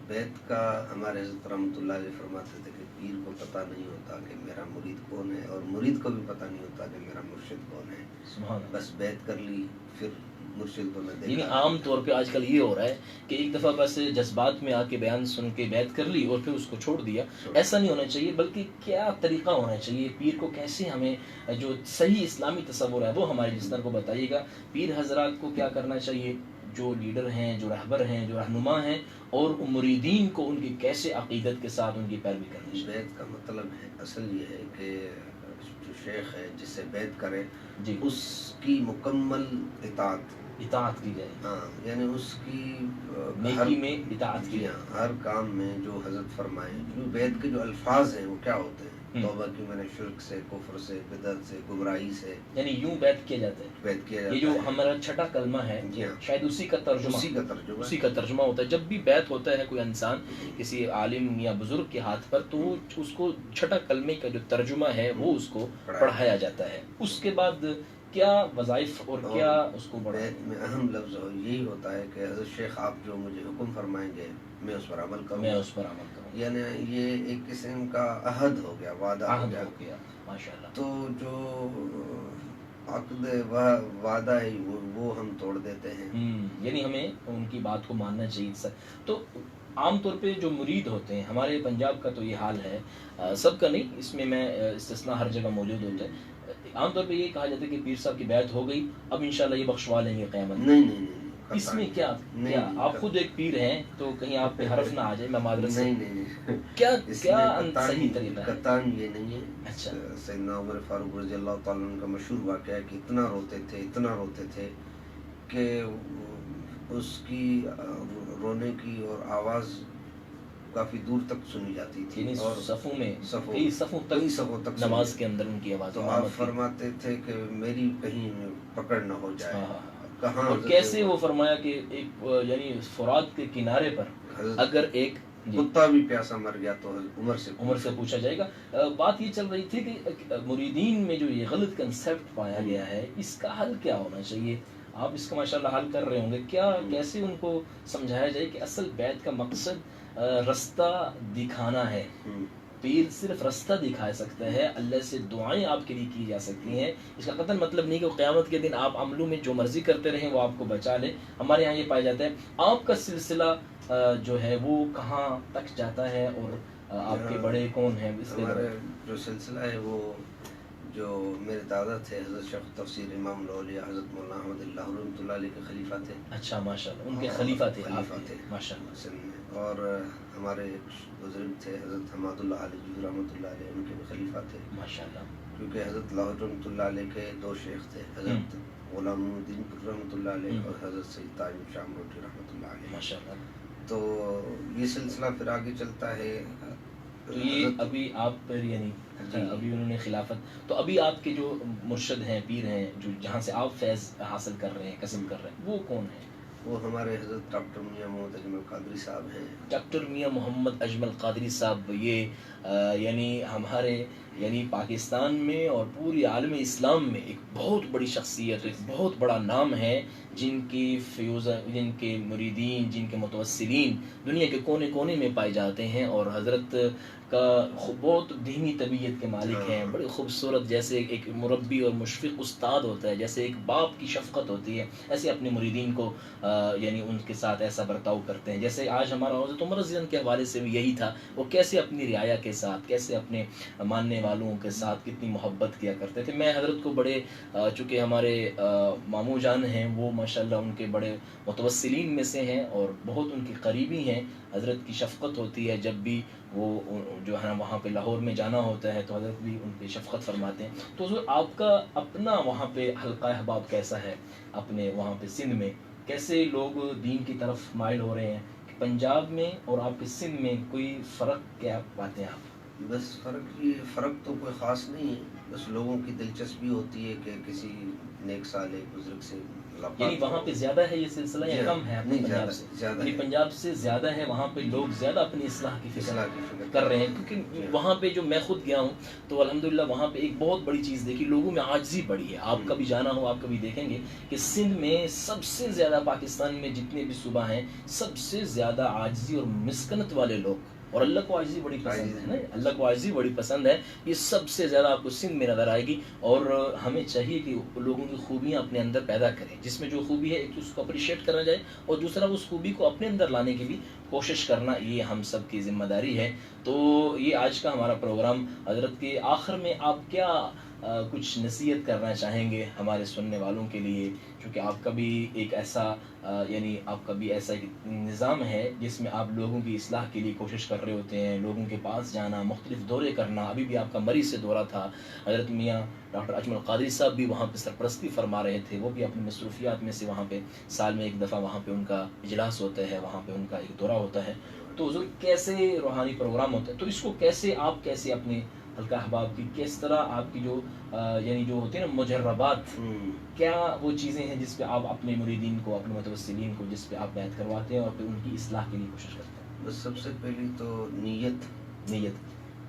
بیت کا ہمارے حضرت رحمۃ اللہ علیہ فرماتے تھے کہ پیر کو پتہ نہیں ہوتا کہ میرا مرید کون ہے، اور مرید کو بھی پتہ نہیں ہوتا کہ میرا مرشد کون ہے. سبحان اللہ. بس بیت کر لی، پھر مرشد کو نہ یعنی دیکھا. عام طور پہ آج کل یہ ہو رہا ہے کہ ایک دفعہ بس جذبات میں آ کے بیان سن کے بیعت کر لی اور پھر اس کو چھوڑ دیا. ایسا نہیں ہونا چاہیے، بلکہ کیا طریقہ ہونا چاہیے، پیر کو کیسے ہمیں جو صحیح اسلامی تصور ہے وہ ہمارے لسنر کو بتائیے گا. پیر حضرات کو کیا کرنا چاہیے، جو لیڈر ہیں، جو رہبر ہیں، جو رہنما ہیں، اور مریدین کو ان کی کیسے عقیدت کے ساتھ ان کی پیروی کرنی چاہیے. بیت کا مطلب ہے، اصل یہ ہے کہ جو شیخ ہے جس سے بیت کرے جی، اس کی مکمل اطاعت کی جائے. ہاں، یعنی اس کی نیکی میں اطاعت کی جی جائے. ہاں، ہر کام میں جو حضرت فرمائے. جو بیت کے جو الفاظ ہیں وہ کیا ہوتے ہیں؟ توبہ کی میں نے شرک سے، کفر سے، بدعت سے، گمراہی سے، یعنی یوں بیعت کیا جاتا ہے. بیت کیا جاتا یہ ہے. جو ہمارا چھٹا کلمہ ہے، جی ہاں، شاید اسی کا ترجمہ ہوتا ہے. جب بھی بیعت ہوتا ہے کوئی انسان کسی عالم یا بزرگ کے ہاتھ پر، تو اس کو چھٹا کلمے کا جو ترجمہ ہے وہ اس کو پڑھایا جاتا ہے. اس کے بعد کیا وظائف اور کیا اس کو بڑھایا؟ بیت میں اہم لفظ یہی ہوتا ہے کہ حضرت شیخ آپ جو مجھے حکم فرمائیں گے میں اس پر عمل کروں. یعنی یہ ایک قسم کا عہد ہو گیا، وعدہ ہو گیا. ماشاءاللہ. تو جو عقد وعدہ ہے وہ ہم توڑ دیتے ہیں. یعنی ہمیں ان کی بات کو ماننا چاہیے. تو عام طور پہ جو مرید ہوتے ہیں، ہمارے پنجاب کا تو یہ حال ہے، سب کا نہیں، اس میں استثناء ہر جگہ موجود ہوتا ہے. عام طور پہ یہ کہا جاتا ہے کہ پیر صاحب کی بیعت ہو گئی، اب انشاءاللہ یہ بخشوا لیں گے قیامت. نہیں، اس میں کیا آپ خود ایک پیر ہیں تو کہیں آپ پہ حرف نہ آ جائے، میں معذرت سے. نہیں، کیا صحیح طریقہ ہے؟ قطعاً یہ نہیں ہے. اچھا. سیدنا عمر فاروق رضی اللہ تعالیٰ عنہ کا مشہور واقعہ ہے کہ اتنا روتے تھے کہ اس کی رونے کی اور آواز کافی دور تک سنی جاتی تھی، اور صفوں تک نماز کے اندر ان کی آواز. تو آپ فرماتے تھے کہ میری کہیں پکڑ نہ ہو جائے. کہاں اور کیسے وہ فرمایا کہ ایک یعنی فرات کے کنارے پر اگر ایک کتا بھی پیاسا مر گیا تو عمر سے پوچھا جائے گا. بات یہ چل رہی تھی کہ مریدین میں جو یہ غلط کنسیپٹ پایا گیا ہے، اس کا حل کیا ہونا چاہیے؟ آپ اس کا ماشاءاللہ حل کر رہے ہوں گے. کیسے ان کو سمجھایا جائے کہ اصل بیعت کا مقصد رستہ دکھانا ہے. پیر صرف رستہ دکھا سکتا ہے، اللہ سے دعائیں آپ کے لیے کی جا سکتی ہیں. اس کا قطعاً مطلب نہیں کہ قیامت کے دن آپ عملوں میں جو مرضی کرتے رہیں وہ آپ کو بچا لے. ہمارے یہاں یہ پایا جاتا ہے آپ کا سلسلہ جو ہے وہ کہاں تک جاتا ہے، اور آپ کے بڑے کون ہیں؟ ہمارا جو سلسلہ ہے وہ جو میرے دادا تھے حضرت شیخ تفسیر امام الاولیاء حضرت مولانا احمد اللہ رحمۃ اللہ علیہ کے خلیفہ تھے. اچھا، ماشاءاللہ. ان کے خلیفہ تھے ماشاءاللہ سندھ میں. اور ہمارے بزرگ تھے حضرت حماد اللہ علیہ رحمۃ اللہ علیہ، ان کے بھی خلیفہ تھے ماشاءاللہ. کیونکہ حضرت لاہور رحمۃ اللہ علیہ کے دو شیخ تھے، حضرت غلام الدین پور رحمۃ اللہ علیہ اور حضرت سید تاج شام روٹی رحمۃ اللہ علیہ ماشاءاللہ. تو یہ سلسلہ پھر آگے چلتا ہے. تو یہ ابھی آپ پر یعنی ابھی انہوں نے خلافت، تو ابھی آپ کے جو مرشد ہیں، پیر ہیں، جو جہاں سے آپ فیض حاصل کر رہے ہیں، کسب کر رہے ہیں، وہ کون ہیں؟ وہ ہمارے حضرت ڈاکٹر میاں محمد اجمل قادری صاحب ہیں. ڈاکٹر میاں محمد اجمل قادری صاحب یہ یعنی ہمارے یعنی پاکستان میں اور پوری عالم اسلام میں ایک بہت بڑی شخصیت، ایک بہت بڑا نام ہے، جن کی جن کے مریدین، جن کے متوسلین دنیا کے کونے کونے میں پائے جاتے ہیں. اور حضرت کا بہت دھیمی طبیعت کے مالک ہیں، بڑے خوبصورت، جیسے ایک مربی اور مشفق استاد ہوتا ہے، جیسے ایک باپ کی شفقت ہوتی ہے، ایسے اپنے مریدین کو یعنی ان کے ساتھ ایسا برتاؤ کرتے ہیں. جیسے آج ہمارا حضرت عمر رضی اللہ عنہ کے حوالے سے بھی یہی تھا، وہ کیسے اپنی رعایا کے ساتھ، کیسے اپنے ماننے والوں کے ساتھ کتنی محبت کیا کرتے تھے. میں حضرت کو بڑے چونکہ ہمارے ماموں جان ہیں، وہ ماشاءاللہ ان کے بڑے متوسلین میں سے ہیں اور بہت ان کی قریبی ہیں. حضرت کی شفقت ہوتی ہے، جب بھی وہ جو ہے وہاں پہ لاہور میں جانا ہوتا ہے تو حضرت بھی ان پہ شفقت فرماتے ہیں. تو حضور آپ کا اپنا وہاں پہ حلقہ احباب کیسا ہے؟ اپنے وہاں پہ سندھ میں کیسے لوگ دین کی طرف مائل ہو رہے ہیں؟ پنجاب میں اور آپ کے سندھ میں کوئی فرق کیا پاتے ہیں آپ؟ بس فرق تو کوئی خاص نہیں ہے. بس لوگوں کی دلچسپی ہوتی ہے کہ کسی نیک صالح بزرگ سے اختلافات. یعنی وہاں پہ زیادہ ہے یہ سلسلہ یا کم ہے اپنے پنجاب سے؟ یعنی پنجاب سے زیادہ ہے وہاں پہ لوگ زیادہ اپنی اصلاح کی فکر کر رہے ہیں، کیونکہ وہاں پہ جو میں خود گیا ہوں تو الحمدللہ وہاں پہ ایک بہت بڑی چیز دیکھی، لوگوں میں عاجزی بڑی ہے. آپ کبھی جانا ہو آپ کبھی دیکھیں گے کہ سندھ میں سب سے زیادہ، پاکستان میں جتنے بھی صوبہ ہیں سب سے زیادہ عاجزی اور مسکنت والے لوگ، اور اللہ کو عاجزی بڑی پسند ہے نا، اللہ کو عاجزی بڑی پسند ہے، یہ سب سے زیادہ آپ کو سندھ میں نظر آئے گی. اور ہمیں چاہیے کہ لوگوں کی خوبیاں اپنے اندر پیدا کریں، جس میں جو خوبی ہے ایک تو اس کو اپریشیٹ کرنا جائے، اور دوسرا اس خوبی کو اپنے اندر لانے کی بھی کوشش کرنا، یہ ہم سب کی ذمہ داری ہے. تو یہ آج کا ہمارا پروگرام. حضرت کے آخر میں آپ کیا کچھ نصیحت کرنا چاہیں گے ہمارے سننے والوں کے لیے، چونکہ آپ کا بھی ایک ایسا یعنی آپ کا بھی ایسا ایک نظام ہے جس میں آپ لوگوں کی اصلاح کے لیے کوشش کر رہے ہوتے ہیں، لوگوں کے پاس جانا، مختلف دورے کرنا. ابھی بھی آپ کا مریض سے دورہ تھا، حضرت میاں ڈاکٹر اجمل قادری صاحب بھی وہاں پہ سرپرستی فرما رہے تھے، وہ بھی اپنی مصروفیات میں سے وہاں پہ سال میں ایک دفعہ وہاں پہ ان کا اجلاس ہوتا ہے، وہاں پہ ان کا ایک دورہ ہوتا ہے. تو حضور کیسے روحانی پروگرام ہوتا ہے، تو اس کو کیسے آپ کیسے اپنے حلقہ احباب کی کس طرح آپ کی جو یعنی جو ہوتے ہیں نا مجربات، کیا وہ چیزیں ہیں جس پہ آپ اپنے مریدین کو، اپنے متوسلین کو جس پہ آپ بیعت کرواتے ہیں اور پھر ان کی اصلاح کے لیے کوشش کرتے ہیں؟ بس سب سے پہلی تو نیت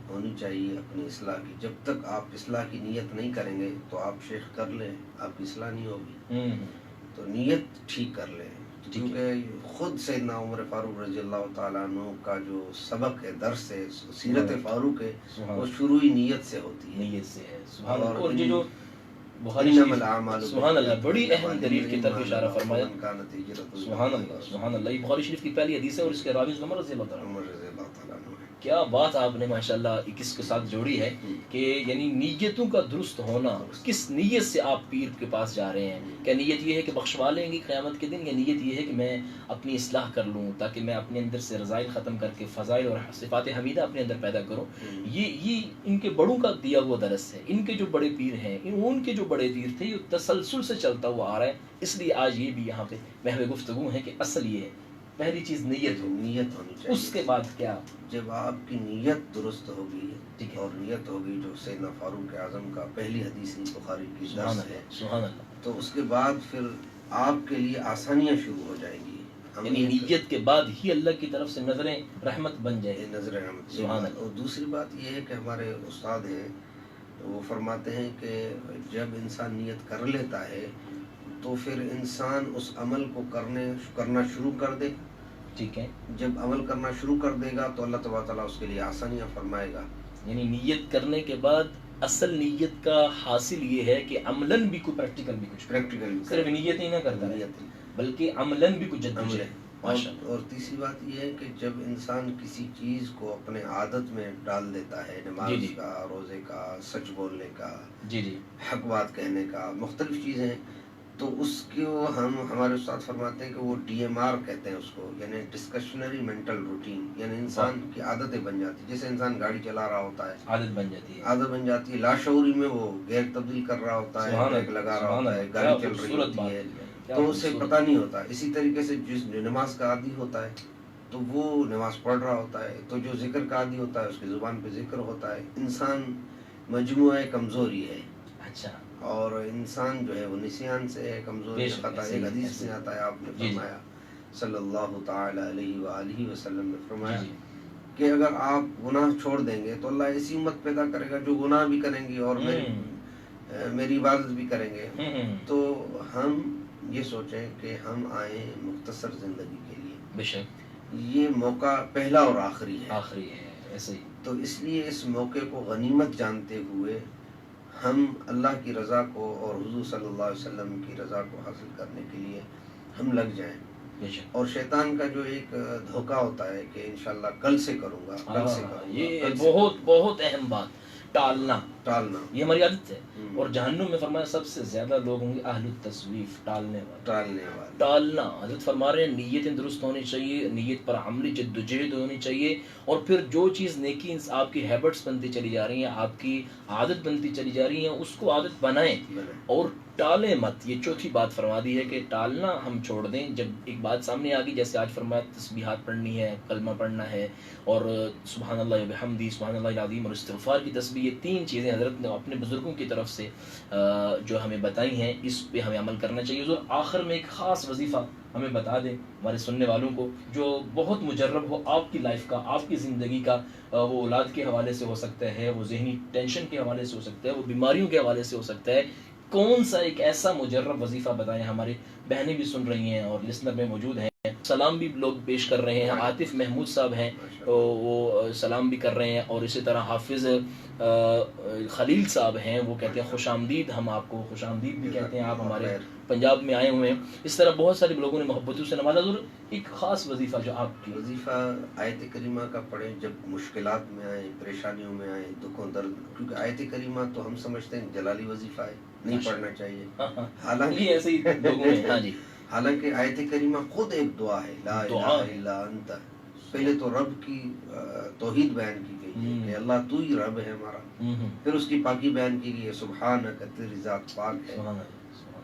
ہونی چاہیے اپنی اصلاح کی. جب تک آپ اصلاح کی نیت نہیں کریں گے تو آپ شیخ کر لیں، آپ کی اصلاح نہیں ہوگی. تو نیت ٹھیک کر لیں، کیونکہ خود سیدنا عمر فاروق رضی اللہ تعالیٰ عنہ کا جو سبق ہے، درس ہے، سیرت فاروق ہے، وہ شروع ہی نیت سے ہوتی ہے. نیت سے ہے. سبحان اللہ. اور یہ جو بخاری شریف، سبحان اللہ، بڑی اہم دلیل کی طرف اشارہ فرمایا. سبحان اللہ، سبحان اللہ. یہ بخاری شریف کی پہلی حدیث ہے اور اس کے راوی عمر رضی اللہ تعالیٰ عنہ. کیا بات آپ نے ماشاءاللہ کس کے ساتھ جوڑی ہے کہ یعنی نیتوں کا درست ہونا. کس نیت سے آپ پیر کے پاس جا رہے ہیں؟ کیا نیت یہ ہے کہ بخشوا لیں گے قیامت کے دن، یا نیت یہ ہے کہ میں اپنی اصلاح کر لوں تاکہ میں اپنے اندر سے رذائل ختم کر کے فضائل اور صفات حمیدہ اپنے اندر پیدا کروں؟ یہ ان کے بڑوں کا دیا ہوا درس ہے. ان کے جو بڑے پیر ہیں، ان کے جو بڑے پیر تھے، یہ تسلسل سے چلتا ہوا آ رہا ہے. اس لیے آج یہ بھی یہاں پہ محو گفتگو ہے کہ اصل یہ ہے، پہلی چیز نیت ہونی چاہیے. اس کے بعد کیا؟ جب آپ کی نیت درست ہوگی اور نیت ہوگی جو سیدنا فاروق اعظم کا پہلی حدیث بخاری کی درس ہے، سبحان اللہ، تو اس کے بعد پھر آپ کے لیے آسانیاں شروع ہو جائیں گی. یعنی نیت کے بعد ہی اللہ کی طرف سے نظریں رحمت بن جائے. نظر رحمت. سبحان اللہ. اور دوسری بات یہ ہے کہ ہمارے استاد ہیں، وہ فرماتے ہیں کہ جب انسان نیت کر لیتا ہے تو پھر انسان اس عمل کو کرنا شروع کر دے. ٹھیک ہے. جب عمل کرنا شروع کر دے گا تو اللہ تبارک تعالیٰ اس کے لیے آسانیاں فرمائے گا. یعنی نیت کرنے کے بعد اصل نیت کا حاصل یہ ہے کہ عملاً بھی کوئی پریکٹیکل بھی کچھ، صرف نیت ہی نہ کرتا ہے بلکہ عملاً بھی کچھ جدوجہد. اور تیسری بات یہ ہے کہ جب انسان کسی چیز کو اپنے عادت میں ڈال دیتا ہے، نماز کا، روزے کا، سچ بولنے کا، حق بات کہنے کا، مختلف چیزیں، تو اس کو ہمارے استاد فرماتے ہیں کہ وہ DMR کہتے ہیں اس کو، یعنی ڈسکشنری مینٹل روٹین. یعنی انسان کی عادتیں بن جاتی، جیسے انسان گاڑی چلا رہا ہوتا ہے، عادت بن جاتی ہے. لاشعوری میں وہ گیئر تبدیل کر رہا ہوتا ہے، بریک لگا رہا ہوتا ہے، گاڑی چل رہی ہوتی ہے، تو اسے پتہ نہیں ہوتا. اسی طریقے سے جو نماز کا عادی ہوتا ہے تو وہ نماز پڑھ رہا ہوتا ہے، تو جو ذکر کا عادی ہوتا ہے اس کی زبان پہ ذکر ہوتا ہے. انسان مجموعہ کمزوری ہے. اچھا. اور انسان جو ہے وہ نسیان سے ہے، کمزوری خطا. ایک حدیث میں آتا ہے، آپ نے فرمایا صلی اللہ تعالی علیہ وآلہ وسلم نے فرمایا کہ اگر آپ گناہ چھوڑ دیں گے تو اللہ ایسی امت پیدا کرے گا جو گناہ بھی کریں گی اور میری عبادت بھی کریں گے. تو ہم یہ سوچیں کہ ہم آئیں مختصر زندگی کے لیے. بے شک یہ موقع پہلا اور آخری ہے. ایسے ہی. تو اس لیے اس موقع کو غنیمت جانتے ہوئے ہم اللہ کی رضا کو اور حضور صلی اللہ علیہ وسلم کی رضا کو حاصل کرنے کے لیے ہم لگ جائیں. اور شیطان کا جو ایک دھوکہ ہوتا ہے کہ انشاءاللہ کل سے کروں گا، یہ بہت بہت اہم بات، ٹالنا یہ ہماری عادت ہے. اور جہنم میں فرمایا سب سے زیادہ لوگ ہوں گے اہل التسویف، ٹالنے والے. ٹالنا، حضرت فرما رہے ہیں نیتیں درست ہونی چاہیے، نیت پر عملی جدوجہد ہونی چاہیے. اور پھر جو چیز نیکی آپ کی ہیبٹس بنتی چلی جا رہی ہیں، آپ کی عادت بنتی چلی جا رہی ہیں، اس کو عادت بنائیں. اور ٹالیں مت. یہ چوتھی بات فرما دی ہے کہ ٹالنا ہم چھوڑ دیں. جب ایک بات سامنے آ گئی جیسے آج فرمایا تسبیحات پڑھنی ہے, کلمہ پڑھنا ہے, اور سبحان اللہ وبحمدہ, سبحان اللہ العظیم, اور استغفار کی تسبیح, یہ 3 چیزیں حضرت نے اپنے بزرگوں کی طرف سے جو ہمیں بتائی ہیں, اس پہ ہمیں عمل کرنا چاہیے. حضور آخر میں ایک خاص وظیفہ ہمیں بتا دیں ہمارے سننے والوں کو جو بہت مجرب ہو آپ کی لائف کا, آپ کی زندگی کا. وہ اولاد کے حوالے سے ہو سکتا ہے, وہ ذہنی ٹینشن کے حوالے سے ہو سکتا ہے, وہ بیماریوں کے حوالے سے ہو سکتا ہے. کون سا ایک ایسا مجرب وظیفہ بتائیں. ہماری بہنیں بھی سن رہی ہیں اور لسنر میں موجود ہیں, سلام بھی لوگ پیش کر رہے ہیں. عاطف محمود صاحب ہیں, وہ سلام بھی کر رہے ہیں, اور اسی طرح حافظ خلیل صاحب ہیں, وہ کہتے ہیں خوش آمدید. ہم آپ کو خوش آمدید بھی کہتے ہیں, آپ ہمارے پنجاب میں آئے ہوئے ہیں. اس طرح بہت سارے لوگوں نے محبتوں سے نوازا. ضرور ایک خاص وظیفہ جو آپ کی وظیفہ آیت کریمہ کا پڑھیں جب مشکلات میں آئیں, پریشانیوں میں آئیں, دکھوں درد, کیونکہ آیت کریمہ تو ہم سمجھتے ہیں جلالی وظیفہ ہے, نہیں پڑھنا چاہیے. حالانکہ ایسے ہی لوگوں میں ہاں جی, حالانکہ آیت کریمہ خود ایک دعا ہے, لا الہ الا انت. پہلے تو رب کی توحید بیان کی گئی ہے کہ اللہ تو ہی رب ہے ہمارا. پھر اس کی پاکی بیان کی گئی ہے, سبحانک, تیری ذات پاک ہے,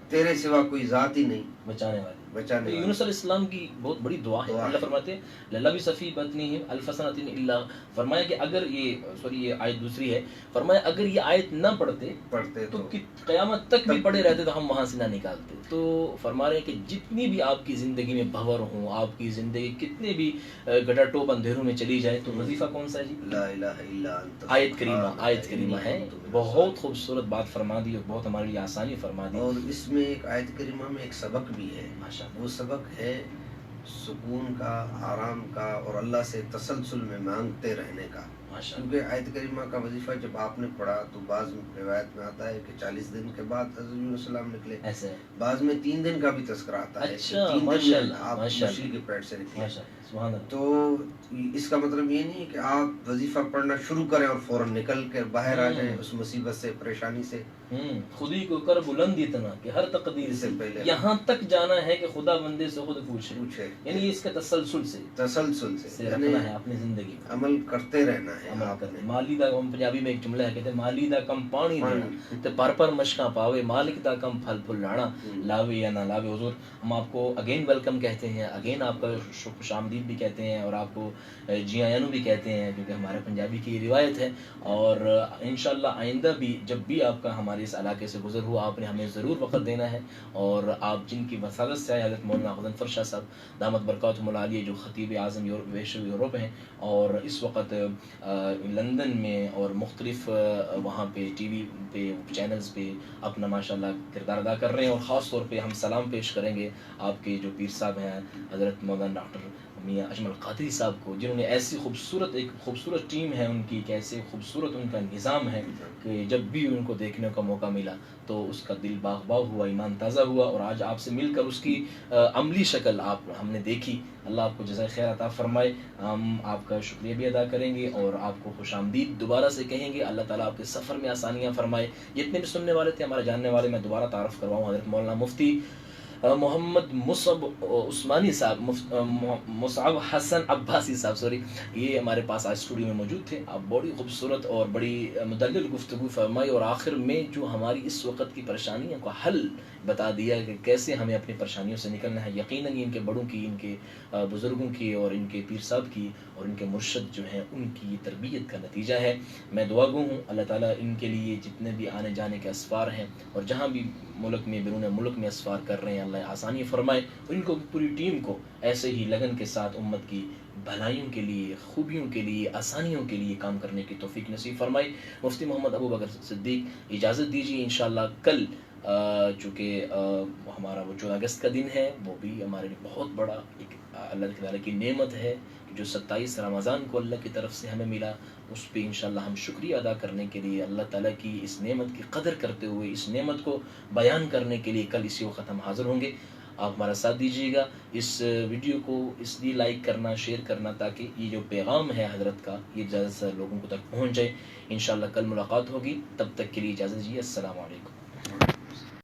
تیرے سوا کوئی ذات ہی نہیں بچانے والی. بچانے والی. یونس علیہ السلام کی بہت بڑی دعا ہے. اللہ فرماتے ہیں للہ بھی صفی بطنہم الف سنۃ الا, فرمایا کہ اگر یہ آیت دوسری ہے, فرمایا اگر یہ آیت نہ پڑھتے تو قیامت تک بھی پڑھے رہتے تو ہم وہاں سے نہ نکالتے. تو فرما رہے ہیں کہ جتنی بھی آپ کی زندگی میں بھور ہوں, آپ کی زندگی کتنے بھی گڈا ٹوپ اندھیروں میں چلی جائے, تو وظیفہ کون سا ہے جی؟ لا الہ الا انت. آیت کریمہ ہے. بہت خوبصورت بات فرما دی اور بہت ہمارے لیے آسانی فرما دی. اور اس میں ایک آیت کریمہ میں ایک سبق بھی ہے. وہ سبق ہے سکون کا, آرام کا, اور اللہ سے تسلسل میں مانگتے رہنے کا. کیونکہ آیت کریمہ کا وظیفہ جب آپ نے پڑھا تو بعض روایت میں آتا ہے کہ 40 دن کے بعد حضرت یونس علیہ السلام نکلے, بعض میں 3 دن کا بھی تذکرہ آتا ہے, 3 دن آپ مچھلی کے پیٹ سے نکلے. تو اس کا مطلب یہ نہیں کہ آپ وظیفہ پڑھنا شروع کریں اور فوراً نکل کر باہر آ جائیں اس مصیبت سے, پریشانی سے. خودی کو کر بلند اتنا کہ ہر تقدیر سے پہلے یہاں تک جانا ہے کہ خدا بندے سے خود پوچھے. یعنی اس کے تسلسل سے رکھنا ہے اپنی زندگی میں, عمل کرتے رہنا ہے. مالی دا ہم پنجابی میں ایک جملہ ہے, کہتے ہیں مالی دا کم پانی دینا تے پر مشکاں پاوے, مالک دا کم پھل پھل لانا, لاوے یا نہ لاوے. حضور ہم آپ کو اگین ویلکم کہتے ہیں, اگین آپ کا خوش آمدید بھی کہتے ہیں, اور آپ کو جی آیانو بھی کہتے ہیں, کیونکہ ہمارے پنجابی کی یہ روایت ہے. اور انشاءاللہ آئندہ بھی جب بھی آپ کا ہمارے اس علاقے سے گزر ہوا, آپ نے ہمیں ضرور وقت دینا ہے. اور آپ جن کی وسالت سے آئے, حضرت مولانا غضنفر شاہ صاحب دامت برکاتہم العالیہ, جو خطیب اعظم یورپ ہیں, اور اس وقت لندن میں اور مختلف وہاں پہ ٹی وی پہ چینلز پہ اپنا ماشاءاللہ کردار ادا کر رہے ہیں. اور خاص طور پہ ہم سلام پیش کریں گے آپ کے جو پیر صاحب ہیں حضرت مولانا ڈاکٹر میاں اجمل قادری صاحب کو, جنہوں نے ایسی ایک خوبصورت ٹیم ہے ان کی, کیسے خوبصورت ان کا نظام ہے کہ جب بھی ان کو دیکھنے کا موقع ملا تو اس کا دل باغ باغ ہوا, ایمان تازہ ہوا. اور آج آپ سے مل کر اس کی عملی شکل ہم نے دیکھی. اللہ آپ کو جزائے خیر عطا فرمائے. ہم آپ کا شکریہ بھی ادا کریں گے اور آپ کو خوش آمدید دوبارہ سے کہیں گے. اللہ تعالیٰ آپ کے سفر میں آسانیاں فرمائے. جتنے بھی سننے والے تھے, ہمارے جاننے والے, میں دوبارہ تعارف کرواؤں, حضرت مولانا مفتی محمد مصعب عثمانی صاحب, مصعب حسن عباسی صاحب یہ ہمارے پاس آج اسٹوڈیو میں موجود تھے. آپ بڑی خوبصورت اور بڑی مدلل گفتگو فرمائی, اور آخر میں جو ہماری اس وقت کی پریشانیوں کا حل بتا دیا کہ کیسے ہمیں اپنی پریشانیوں سے نکلنا ہے. یقیناً ان کے بڑوں کی, ان کے بزرگوں کی, اور ان کے پیر صاحب کی, اور ان کے مرشد جو ہیں ان کی تربیت کا نتیجہ ہے. میں دعا گو ہوں اللہ تعالیٰ ان کے لیے جتنے بھی آنے جانے کے اسفار ہیں, اور جہاں بھی ملک میں بیرون ملک میں اسفار کر رہے ہیں, اللہ آسانی فرمائے. اور ان کو پوری ٹیم کو ایسے ہی لگن کے ساتھ امت کی بھلائیوں کے لیے, خوبیوں کے لیے, آسانیوں کے لیے کام کرنے کی توفیق نصیب فرمائے. مفتی محمد ابو بکر صدیق, اجازت دیجیے انشاءاللہ کل چونکہ ہمارا وہ 14 اگست کا دن ہے, وہ بھی ہمارے لیے بہت بڑا ایک اللہ تعالیٰ کی نعمت ہے جو 27 رمضان کو اللہ کی طرف سے ہمیں ملا. اس پہ انشاءاللہ ہم شکریہ ادا کرنے کے لیے, اللہ تعالیٰ کی اس نعمت کی قدر کرتے ہوئے, اس نعمت کو بیان کرنے کے لیے کل اسی وقت ہم حاضر ہوں گے. آپ ہمارا ساتھ دیجیے گا. اس ویڈیو کو اس لیے لائک کرنا, شیئر کرنا, تاکہ یہ جو پیغام ہے حضرت کا یہ زیادہ سے لوگوں کو تک پہنچ جائے. انشاءاللہ کل ملاقات ہوگی, تب تک کے لیے اجازت دیجیے. السلام علیکم.